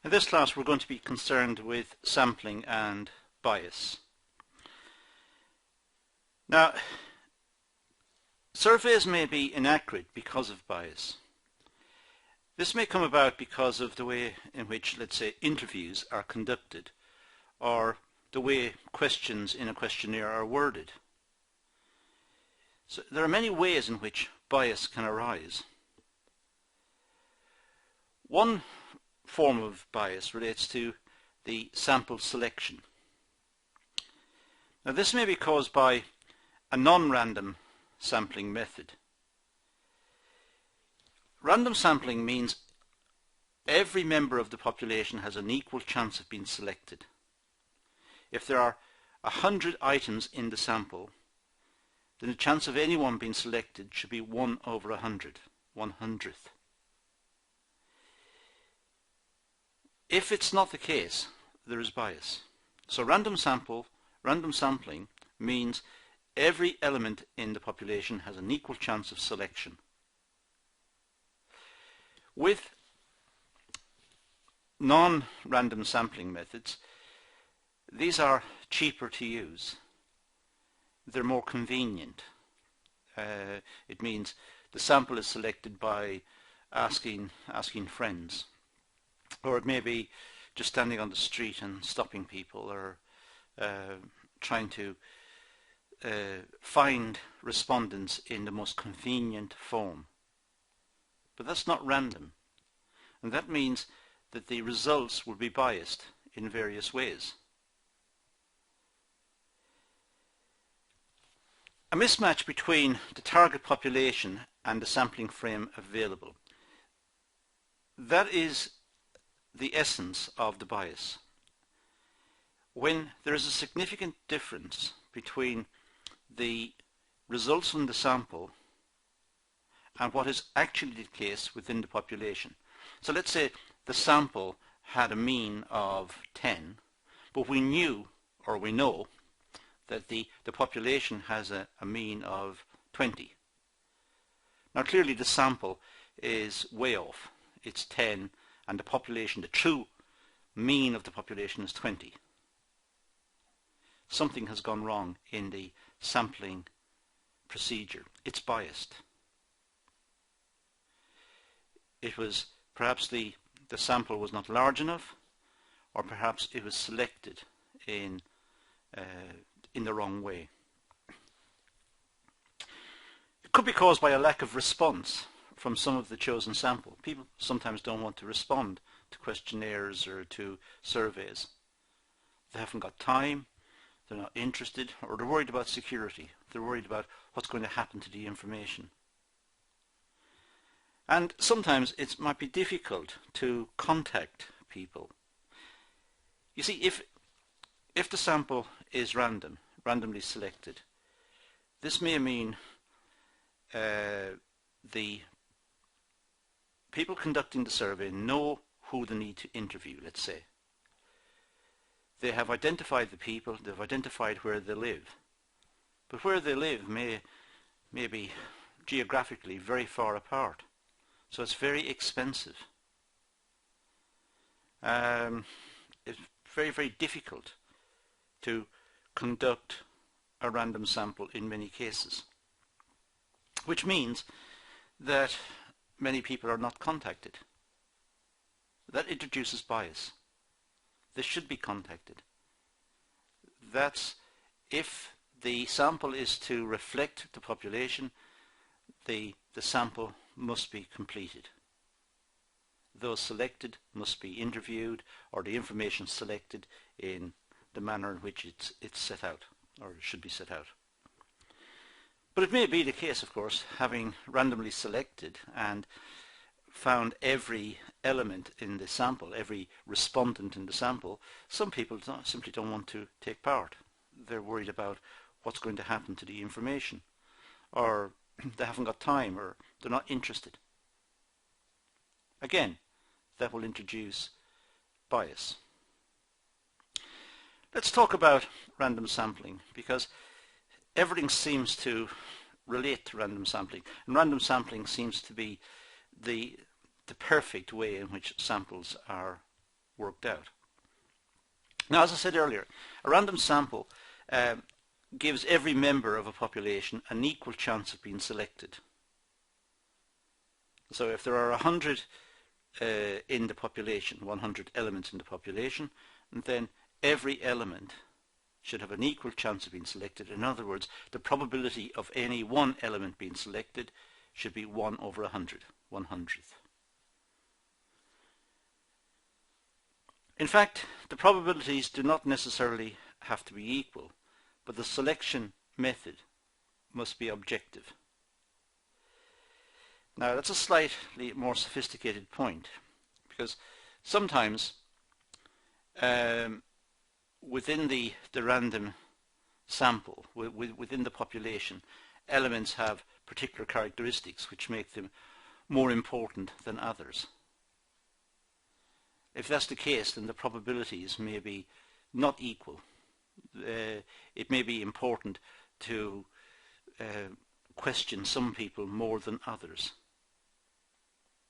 In this class we're going to be concerned with sampling and bias. Now, surveys may be inaccurate because of bias. This may come about because of the way in which, let's say, interviews are conducted, or the way questions in a questionnaire are worded. So there are many ways in which bias can arise. One form of bias relates to the sample selection. Now, this may be caused by a non-random sampling method. Random sampling means every member of the population has an equal chance of being selected. If there are 100 items in the sample, then the chance of anyone being selected should be 1 over 100, 1/100th. If it's not the case, there is bias. So random sampling means every element in the population has an equal chance of selection. With non-random sampling methods, these are cheaper to use. They're more convenient. It means the sample is selected by asking friends. Or it may be just standing on the street and stopping people, or trying to find respondents in the most convenient form. But that's not random. And that means that the results will be biased in various ways. A mismatch between the target population and the sampling frame available. That is the essence of the bias. When there is a significant difference between the results from the sample and what is actually the case within the population. So let's say the sample had a mean of 10, but we knew, or we know, that the population has a mean of 20. Now clearly the sample is way off. It's 10, and the population, the true mean of the population, is 20. Something has gone wrong in the sampling procedure. It's biased. It was perhaps the sample was not large enough, or perhaps it was selected in the wrong way. It could be caused by a lack of response from some of the chosen sample. People sometimes don't want to respond to questionnaires or to surveys. They haven't got time, they're not interested, or they're worried about security. They're worried about what's going to happen to the information. And sometimes it might be difficult to contact people. You see, if the sample is randomly selected, this may mean the people conducting the survey know who they need to interview, let's say. They have identified the people, they've identified where they live. But where they live may be geographically very far apart. So it's very expensive. It's very, very difficult to conduct a random sample in many cases. Which means that many people are not contacted. That introduces bias. They should be contacted. That's if the sample is to reflect the population, the sample must be completed. Those selected must be interviewed, or the information selected in the manner in which it's set out, or it should be set out. But it may be the case, of course, having randomly selected and found every element in the sample, every respondent in the sample, some people simply don't want to take part. They're worried about what's going to happen to the information, or they haven't got time, or they're not interested. Again, that will introduce bias. Let's talk about random sampling, because everything seems to relate to random sampling, and random sampling seems to be the perfect way in which samples are worked out. Now, as I said earlier, a random sample gives every member of a population an equal chance of being selected. So if there are 100 in the population, 100 elements in the population, then every element should have an equal chance of being selected. In other words, the probability of any one element being selected should be 1 over 100, 100th. In fact, the probabilities do not necessarily have to be equal, but the selection method must be objective. Now, that's a slightly more sophisticated point, because sometimes within the random sample, within the population, elements have particular characteristics which make them more important than others. If that's the case, then the probabilities may be not equal. It may be important to question some people more than others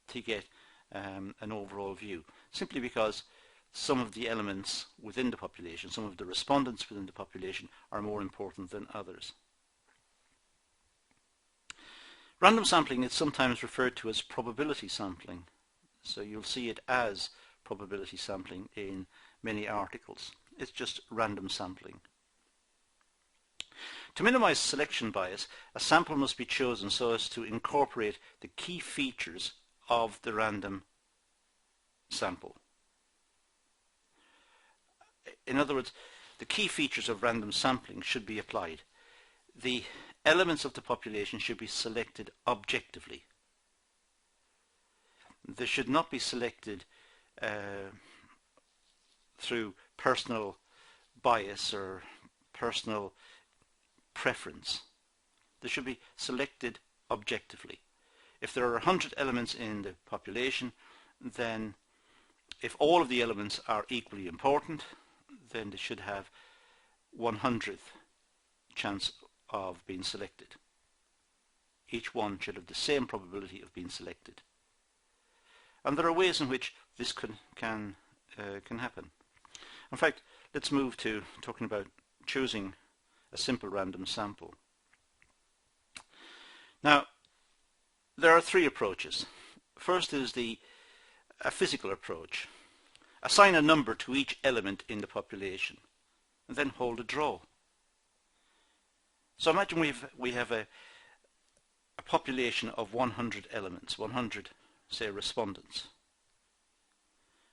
to get an overall view, simply because some of the elements within the population, some of the respondents within the population are more important than others. Random sampling is sometimes referred to as probability sampling, so you'll see it as probability sampling in many articles. It's just random sampling. To minimize selection bias, a sample must be chosen so as to incorporate the key features of the random sample. In other words, the key features of random sampling should be applied. The elements of the population should be selected objectively. They should not be selected through personal bias or personal preference. They should be selected objectively. If there are 100 elements in the population, then if all of the elements are equally important, then they should have 100th chance of being selected. Each one should have the same probability of being selected. And there are ways in which this can happen. In fact, let's move to talking about choosing a simple random sample. Now, there are three approaches. First is a physical approach. Assign a number to each element in the population and then hold a draw. So imagine we have a population of 100 elements, 100, say, respondents.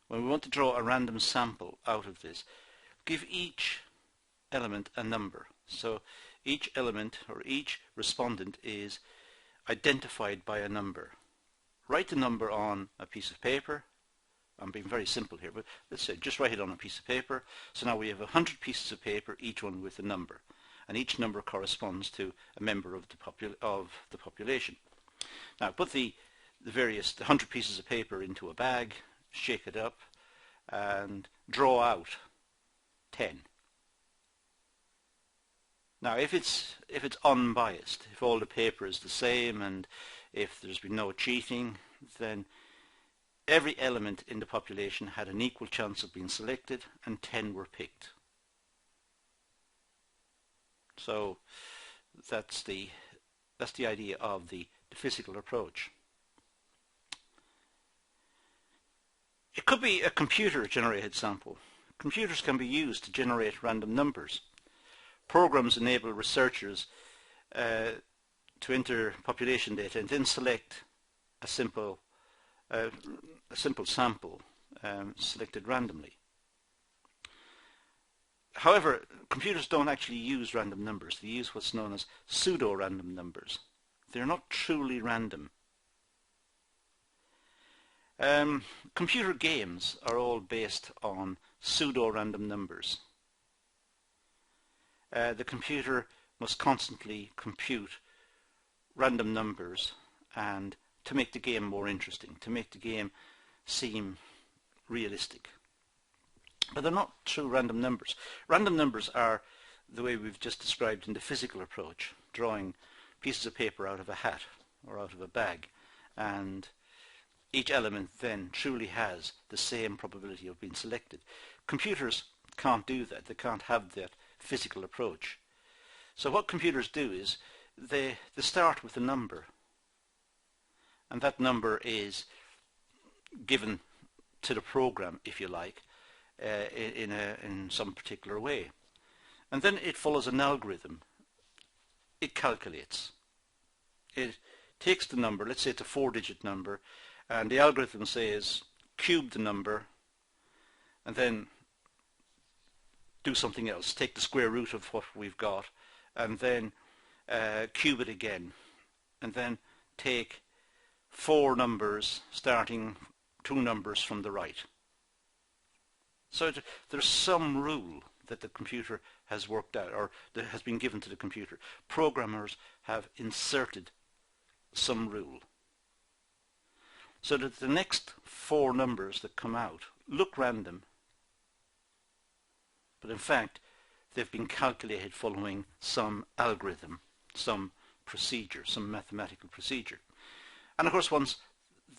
When we want to draw a random sample out of this, give each element a number. So each element or each respondent is identified by a number. Write the number on a piece of paper. I'm being very simple here, but let's say just write it on a piece of paper. So now we have 100 pieces of paper, each one with a number, and each number corresponds to a member of the population. Now put the 100 pieces of paper into a bag, shake it up, and draw out 10. Now if it's unbiased, if all the paper is the same and if there's been no cheating, then every element in the population had an equal chance of being selected and 10 were picked. So that's the idea of the physical approach. It could be a computer-generated sample. Computers can be used to generate random numbers. Programs enable researchers to enter population data and then select a simple sample selected randomly. However, computers don't actually use random numbers. They use what's known as pseudo-random numbers. They're not truly random. Computer games are all based on pseudo-random numbers. The computer must constantly compute random numbers and to make the game more interesting, to make the game seem realistic. But they're not true random numbers. Random numbers are the way we've just described in the physical approach, drawing pieces of paper out of a hat or out of a bag and each element then truly has the same probability of being selected. Computers can't do that. They can't have that physical approach. So what computers do is they start with a number, and that number is given to the program, if you like, in some particular way. And then it follows an algorithm. It calculates. It takes the number, let's say it's a 4-digit number, and the algorithm says cube the number and then do something else. Take the square root of what we've got and then cube it again, and then take 4 numbers, starting 2 numbers from the right. So there's some rule that the computer has worked out, or that has been given to the computer. Programmers have inserted some rule, so that the next 4 numbers that come out look random, but in fact they've been calculated following some algorithm, some procedure, some mathematical procedure. And of course, once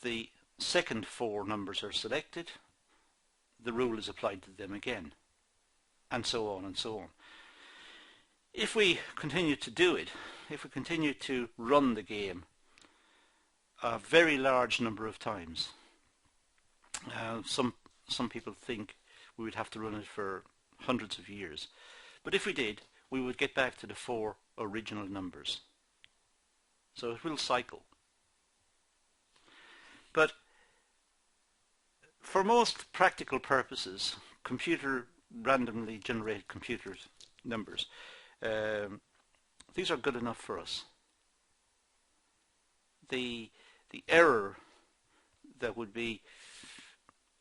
the second 4 numbers are selected, the rule is applied to them again, and so on and so on. If we continue to do it, if we continue to run the game a very large number of times, some people think we would have to run it for hundreds of years, but if we did, we would get back to the 4 original numbers. So it will cycle. But for most practical purposes, randomly generated computer numbers, these are good enough for us. The error that would be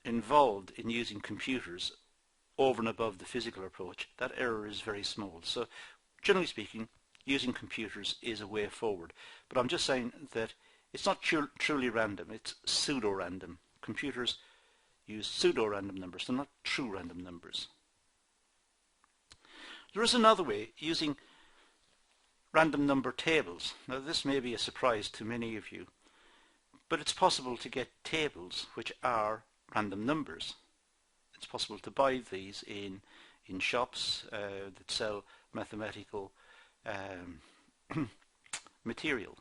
involved in using computers over and above the physical approach, that error is very small. So generally speaking, using computers is a way forward. But I'm just saying that it's not truly random, it's pseudo-random. Computers use pseudo-random numbers, they're not true random numbers. There is another way, using random number tables. Now this may be a surprise to many of you, but it's possible to get tables which are random numbers. It's possible to buy these in shops that sell mathematical material.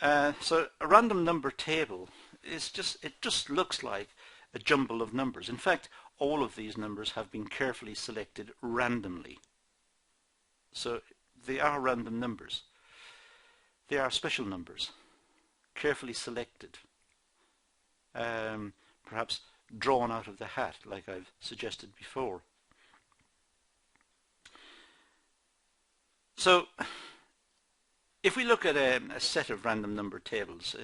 So a random number table is just looks like a jumble of numbers. In fact, all of these numbers have been carefully selected randomly. So they are random numbers. They are special numbers, carefully selected, perhaps drawn out of the hat, like I've suggested before. So if we look at a set of random number tables,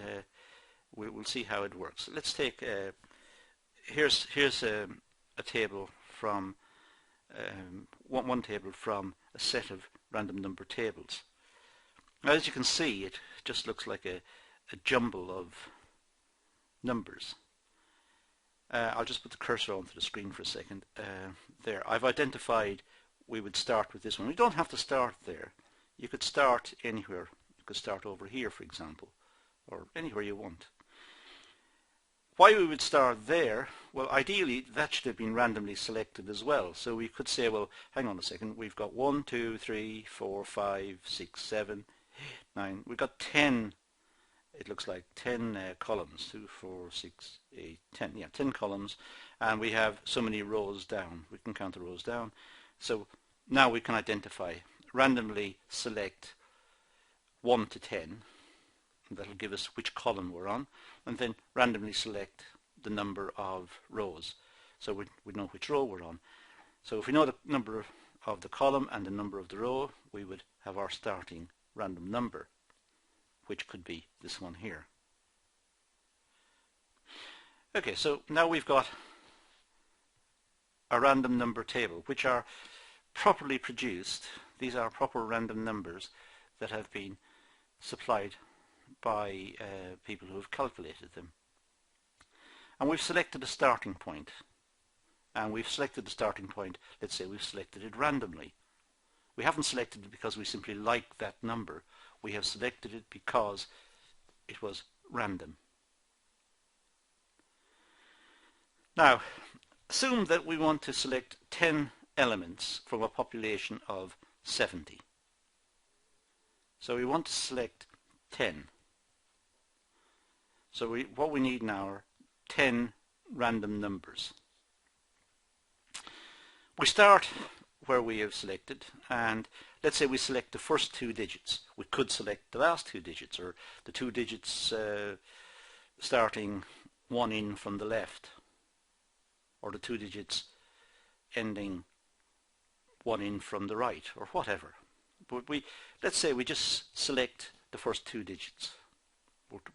we'll see how it works. Let's take here's a table from one table from a set of random number tables. Now, as you can see, it just looks like a jumble of numbers. I'll just put the cursor onto the screen for a second. There, I've identified we would start with this one. We don't have to start there. You could start anywhere. You could start over here, for example, or anywhere you want. Why we would start there? Well, ideally that should have been randomly selected as well. So we could say, well, hang on a second, we've got 1, 2, 3, 4, 5, 6, 7, 8, 9. We've got 10. It looks like 10 columns. 2, 4, 6, 8, 10. Yeah, 10 columns, and we have so many rows down. We can count the rows down. So now we can identify, randomly select 1 to 10. That'll give us which column we're on, and then randomly select the number of rows, so we know which row we're on. So if we know the number of the column and the number of the row, we would have our starting random number, which could be this one here. Okay, so now we've got a random number table, which are properly produced. These are proper random numbers that have been supplied by people who have calculated them. And we've selected a starting point. And we've selected the starting point, let's say we've selected it randomly. We haven't selected it because we simply like that number. We have selected it because it was random. Now, assume that we want to select 10 elements from a population of 70. So we want to select 10. So what we need now are 10 random numbers. We start where we have selected, and let's say we select the first 2 digits. We could select the last 2 digits, or the 2 digits starting 1 in from the left, or the 2 digits ending 1 in from the right, or whatever. But let's say we just select the first 2 digits.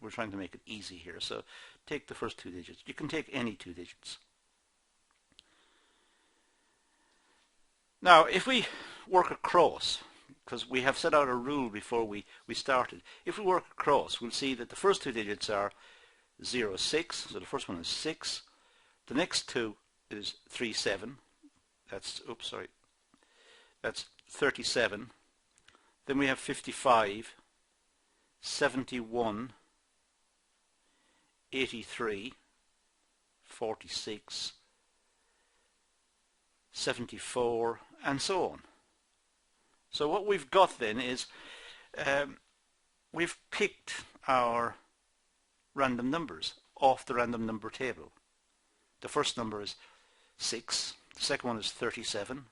We're trying to make it easy here, so take the first 2 digits. You can take any 2 digits. Now, if we work across, because we have set out a rule before we started, if we work across, we'll see that the first 2 digits are 0, 6, so the first one is 6. The next 2 is 3, 7. That's 37. Then we have 55, 71, 83, 46, 74, and so on. So what we've got then is we've picked our random numbers off the random number table. The first number is 6, the second one is 37,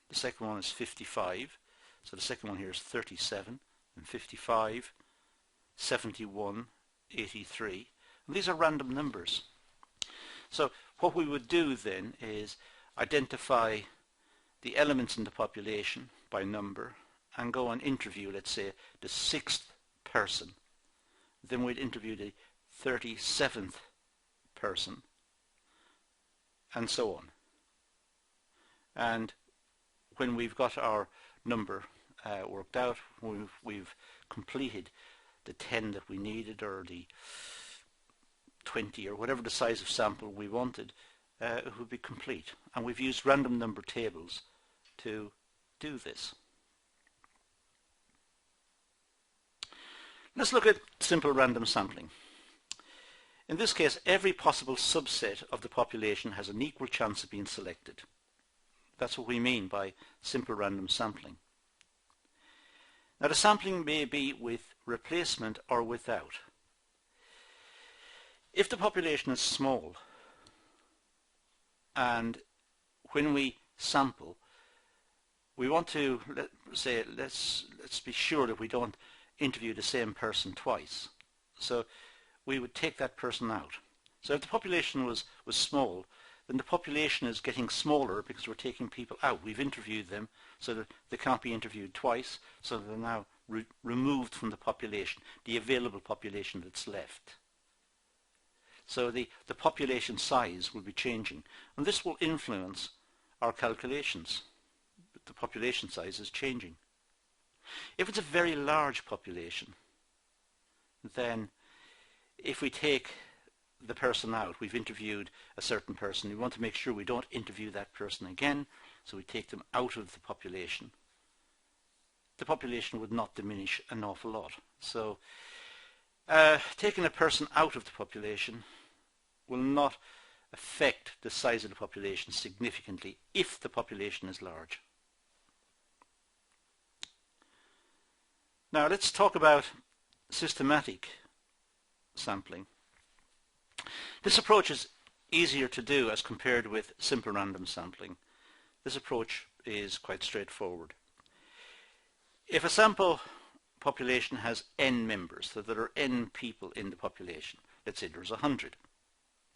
the second one is 55, so the second one here is 37 and 55, 71, 83, and these are random numbers. So what we would do then is identify the elements in the population by number and go and interview, let's say, the 6th person. Then we'd interview the 37th person, and so on. And when we've got our number worked out, we've completed the 10 that we needed, or the 20, or whatever the size of sample we wanted, it would be complete. And we've used random number tables to do this. Let's look at simple random sampling. In this case, every possible subset of the population has an equal chance of being selected. That's what we mean by simple random sampling. Now, the sampling may be with replacement or without. If the population is small, and when we sample, we want to let's be sure that we don't interview the same person twice. So we would take that person out. So if the population was small, then the population is getting smaller because we're taking people out. We've interviewed them so that they can't be interviewed twice, so they're now removed from the population, the available population that's left. So the population size will be changing, and this will influence our calculations. The population size is changing. If it's a very large population, then if we take the person out, we've interviewed a certain person, we want to make sure we don't interview that person again, so we take them out of the population. The population would not diminish an awful lot. So taking a person out of the population will not affect the size of the population significantly if the population is large. Now let's talk about systematic sampling. This approach is easier to do as compared with simple random sampling. This approach is quite straightforward. If a sample population has n members, so there are n people in the population, let's say there's 100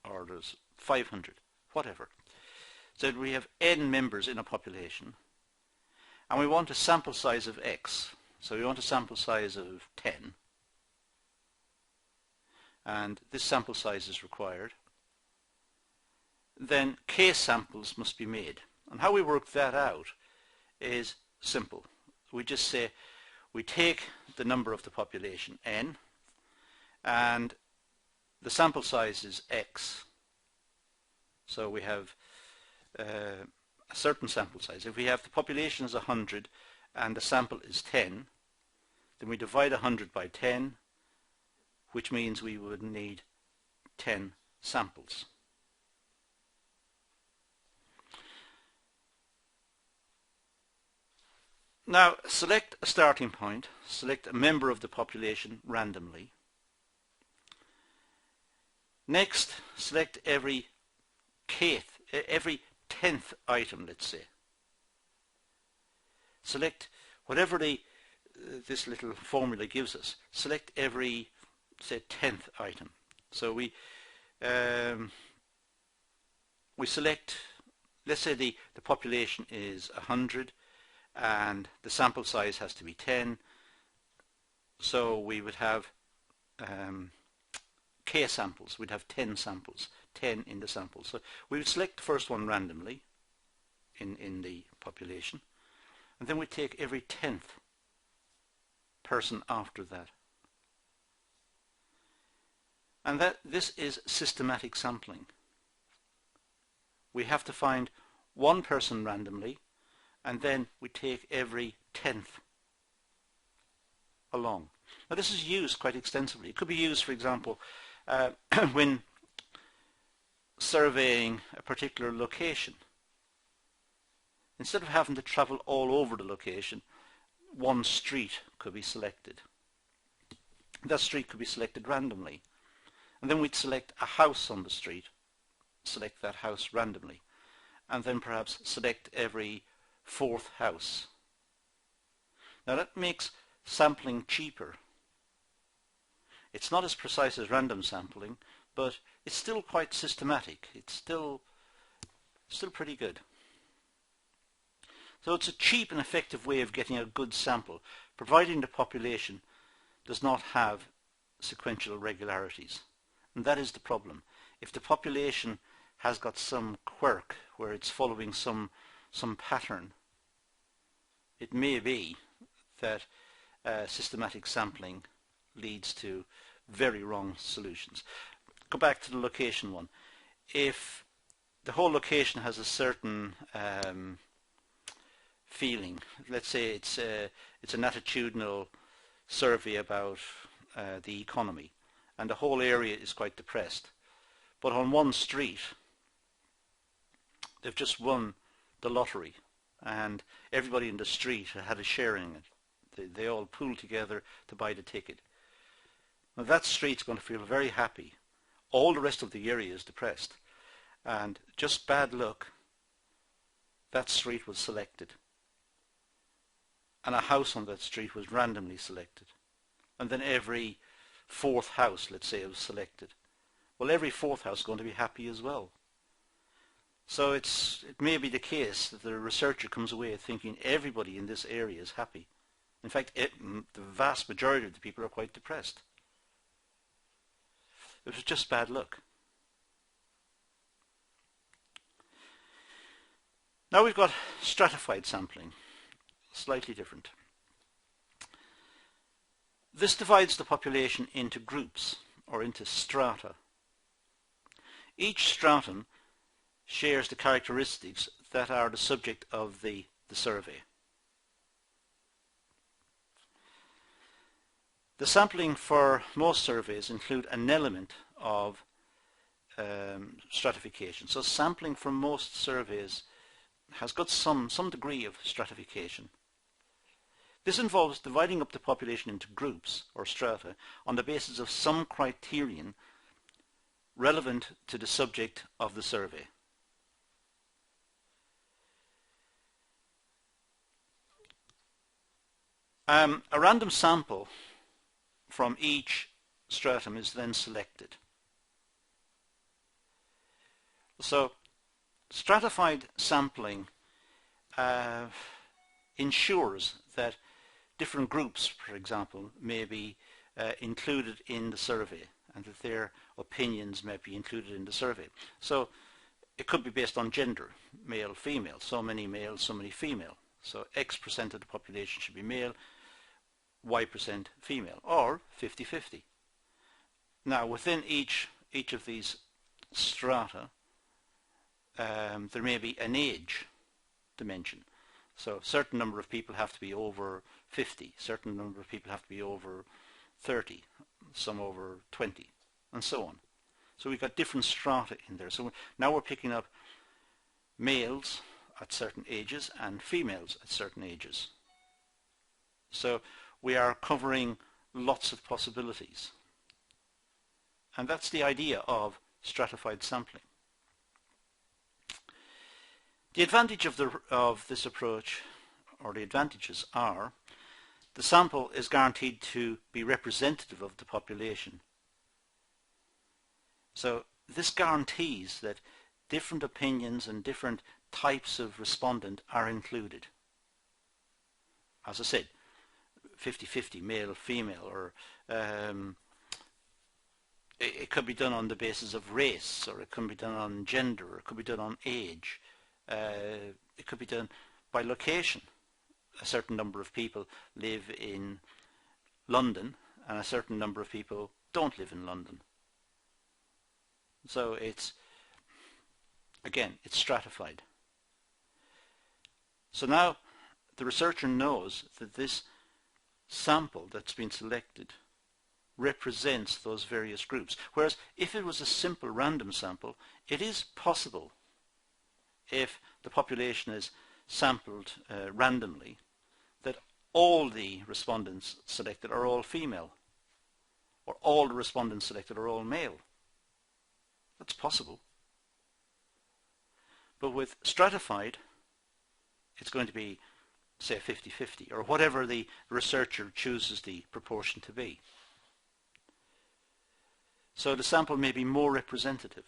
or there's 500, whatever. So we have n members in a population, and we want a sample size of x. So we want a sample size of 10, and this sample size is required. Then case samples must be made, and how we work that out is simple. We just say we take the number of the population, n, and the sample size is x. So we have a certain sample size. If we have the population is 100 and the sample is 10, then we divide 100 by 10, which means we would need 10 samples. Now select a starting point, select a member of the population randomly. Next, select every 10th item, let's say. Select whatever this little formula gives us. Select every, say, 10th item. So we select, let's say the population is 100 and the sample size has to be 10. So we would have k samples. We'd have 10 samples, 10 in the sample. So we would select the first one randomly in the population, and then we take every 10th person after that. And this is systematic sampling. We have to find one person randomly, and then we take every 10th along. Now this is used quite extensively. It could be used, for example, when surveying a particular location. Instead of having to travel all over the location, one street could be selected. That street could be selected randomly. And then we'd select a house on the street, select that house randomly, and then perhaps select every 4th house. Now that makes sampling cheaper. It's not as precise as random sampling, but it's still quite systematic. It's still pretty good. So it's a cheap and effective way of getting a good sample, providing the population does not have sequential regularities. And that is the problem. If the population has got some quirk where it's following some pattern, it may be that systematic sampling leads to very wrong solutions. Go back to the location one. If the whole location has a certain feeling, let's say it's an attitudinal survey about the economy, and the whole area is quite depressed, but on one street they've just won the lottery and everybody in the street had a share in it. They all pooled together to buy the ticket. Now that street's going to feel very happy. All the rest of the area is depressed, and just bad luck, that street was selected, and a house on that street was randomly selected, and then every 4th house, let's say, was selected. Well, every 4th house is going to be happy as well. So it may be the case that the researcher comes away thinking everybody in this area is happy. In fact, the vast majority of the people are quite depressed. It was just bad luck. Now we've got stratified sampling, slightly different. This divides the population into groups or into strata. Each stratum shares the characteristics that are the subject of the survey. The sampling for most surveys include an element of stratification. So sampling for most surveys has got some degree of stratification. This involves dividing up the population into groups or strata on the basis of some criterion relevant to the subject of the survey. A random sample from each stratum is then selected. So stratified sampling ensures that different groups, for example, may be included in the survey, and that their opinions may be included in the survey. So it could be based on gender, male, female, so many male, so many female. So X% of the population should be male, Y% female, or 50-50. Now within each of these strata there may be an age dimension. So a certain number of people have to be over 50, certain number of people have to be over 30, some over 20, and so on. So we've got different strata in there. So now we're picking up males at certain ages and females at certain ages. So we are covering lots of possibilities. And that's the idea of stratified sampling. The advantage of this approach, or the advantages, are the sample is guaranteed to be representative of the population. So this guarantees that different opinions and different types of respondent are included. As I said, 50-50, male, female, or it could be done on the basis of race, or it could be done on gender, or it could be done on age. It could be done by location. A certain number of people live in London and a certain number of people don't live in London. So it's, again, it's stratified. So now the researcher knows that this sample that's been selected represents those various groups. Whereas if it was a simple random sample, it is possible, if the population is sampled randomly, that all the respondents selected are all female, or all the respondents selected are all male. That's possible. But with stratified, it's going to be, say, 50-50, or whatever the researcher chooses the proportion to be. So the sample may be more representative.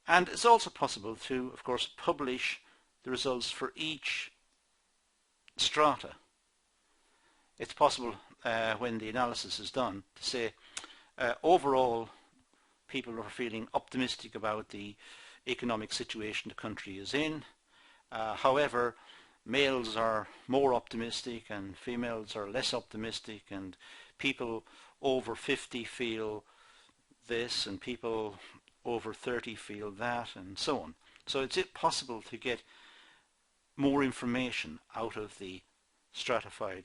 And it's also possible to, of course, publish the results for each strata. It's possible when the analysis is done to say overall people are feeling optimistic about the economic situation the country is in. However, males are more optimistic and females are less optimistic, and people over 50 feel this and people over 30 feel that, and so on. So it's possible to get more information out of the stratified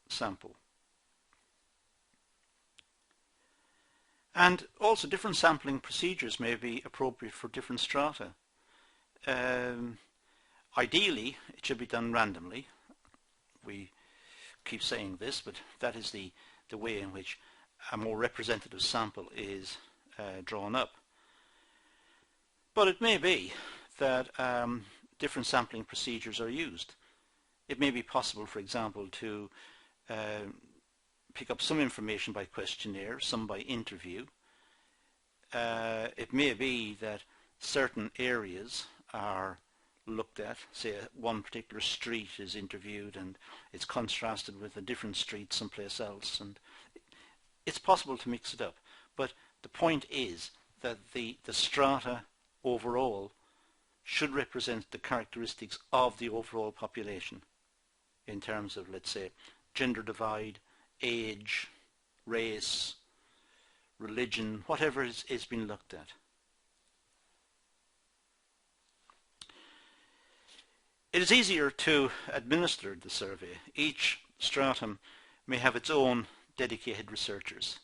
sample. And also different sampling procedures may be appropriate for different strata. Ideally, it should be done randomly. We keep saying this, but that is the way in which a more representative sample is drawn up. But it may be that different sampling procedures are used. It may be possible, for example, to pick up some information by questionnaire, some by interview. It may be that certain areas are looked at, say one particular street is interviewed and it's contrasted with a different street someplace else, and it's possible to mix it up. But the point is that the strata overall should represent the characteristics of the overall population in terms of, let's say, gender divide, age, race, religion, whatever is being looked at. It is easier to administer the survey. Each stratum may have its own dedicated researchers.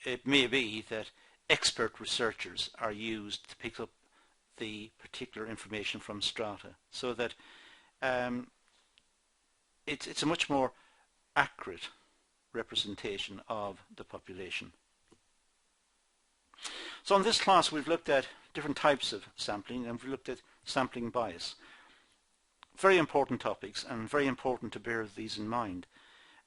It may be that expert researchers are used to pick up the particular information from strata, so that it's a much more accurate representation of the population. So in this class we've looked at different types of sampling, and we've looked at sampling bias. Very important topics, and very important to bear these in mind.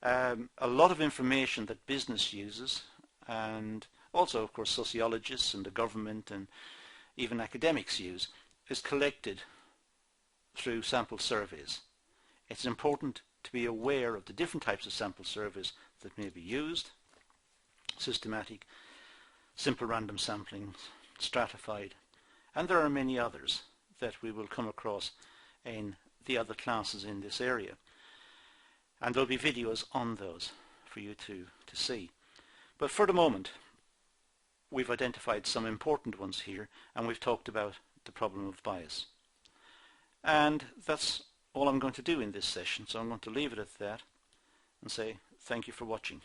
A lot of information that business uses, and also of course sociologists and the government and even academics use, is collected through sample surveys. It's important to be aware of the different types of sample surveys that may be used: systematic, simple random sampling, stratified, and there are many others that we will come across in the other classes in this area. And there'll be videos on those for you to see. But for the moment, we've identified some important ones here, and we've talked about the problem of bias. And that's all I'm going to do in this session, so I'm going to leave it at that and say thank you for watching.